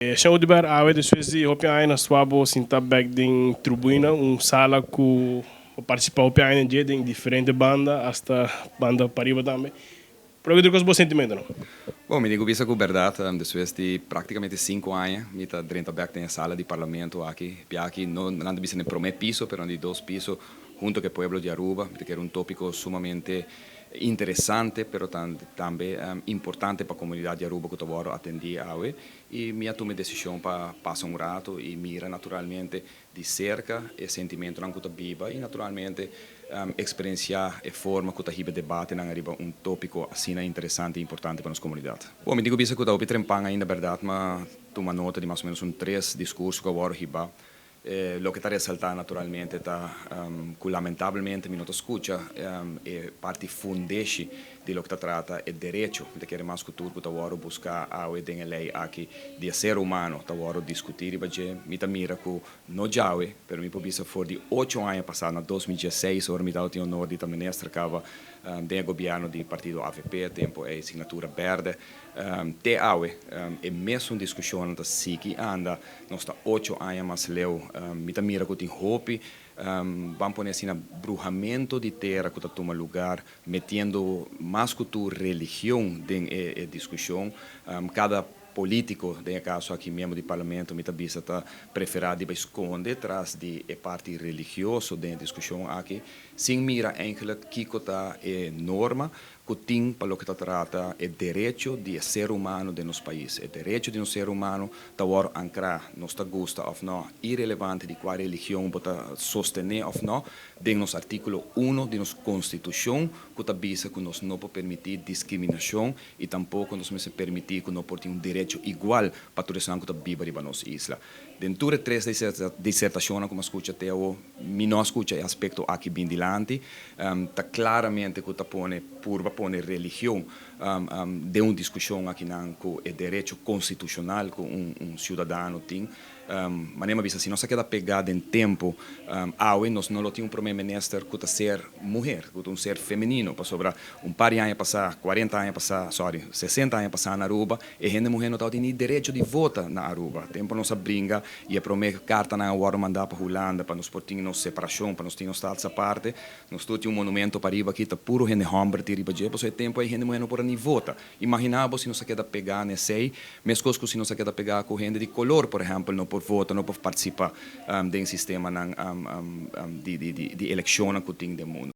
Siamo di bar ave de Suezi, hopia ai na swabo sinta back din tribuna, sala ku participa hopia ai dia din diferente banda hasta banda pariba também. Pero que tu bom sentimento não? Bom, me digo isso com verdade, depois de praticamente 5 anos, me está dentro da sala de parlamento aqui, aqui não ando no primeiro piso, mas de 2 pisos, junto com o povo de Aruba, que era tópico sumamente interessante, pero também importante para a comunidade de Aruba que eu atendi a hoje, e minha tomei decisão para passar rato e mira naturalmente de cerca o sentimento que eu viva e naturalmente experienciar a forma que eu debate na arriba tópico assim interessante e importante para a nossa comunidade. Bom, me digo bisa que eu estou trempando ainda, verdade, mas toma nota de mais ou menos 3 discursos que eu vou riba. Lo que está resaltando naturalmente está que lamentavelmente mi não escuta é parte fundante de lo que trata é direito de que mais cultura que está buscar a ordem lei aqui de ser humano está discutir e baje mi mira que não já é pero mi pobisa for de 8 anos passado na 2016 ora mi tinha honor de ministra cava do governo do partido AVP tempo é assinatura verde te aue é mesmo discussão da SIC anda nós está 8 anos mais leu mi mira que tem hope vamos pôr assim bruxamento de terra que toma lugar metendo mais cultura religião em discussão cada político, em caso aqui mesmo do parlamento, me bisa está preferado para esconder atrás de parte religioso da discussão aqui, sem mira eigenlijk que está norma que tem para o que trata é direito de ser humano de nosso país, é direito de um ser humano tá war ancrar, nos tá gosta ou não, irrelevante de qual religião pode sostener ou não, de nos artículo 1 de nossa Constituição, que tá bisa que nos não pode permitir discriminação e tampouco nos se permitir que não pode ter direito igual para todos os que vive em nossa isla. Dentro de 3 dissertações, como escuta até o, mi não escuta o aspecto aqui bem dilante, tá claramente que tá pone religião de uma discussão aqui não com o direito constitucional que cidadão tem. Manema visa, se nós queda pegada em tempo, hoje nós não temos um primeiro-ministro que ser mulher, que ser feminino, para sobrar par de anos passar, 40 anos passar, 60 anos passar na Aruba, e a gente mulher não tem direito de votar na Aruba. Tempo nós brinca e a primeira carta na hora mandar para a Holanda para nós portar nossa separação, para nós ter nossa essa parte, nós temos um monumento para riba aqui, tá puro gente homem de riba de, por esse tempo a gente mulher não pode nem votar. Imaginava se nós queda pegar nesse, mesmo coisa se nós queda pegar com gente de color, por exemplo, não por voto, não por participar do sistema de eleição que tem no mundo.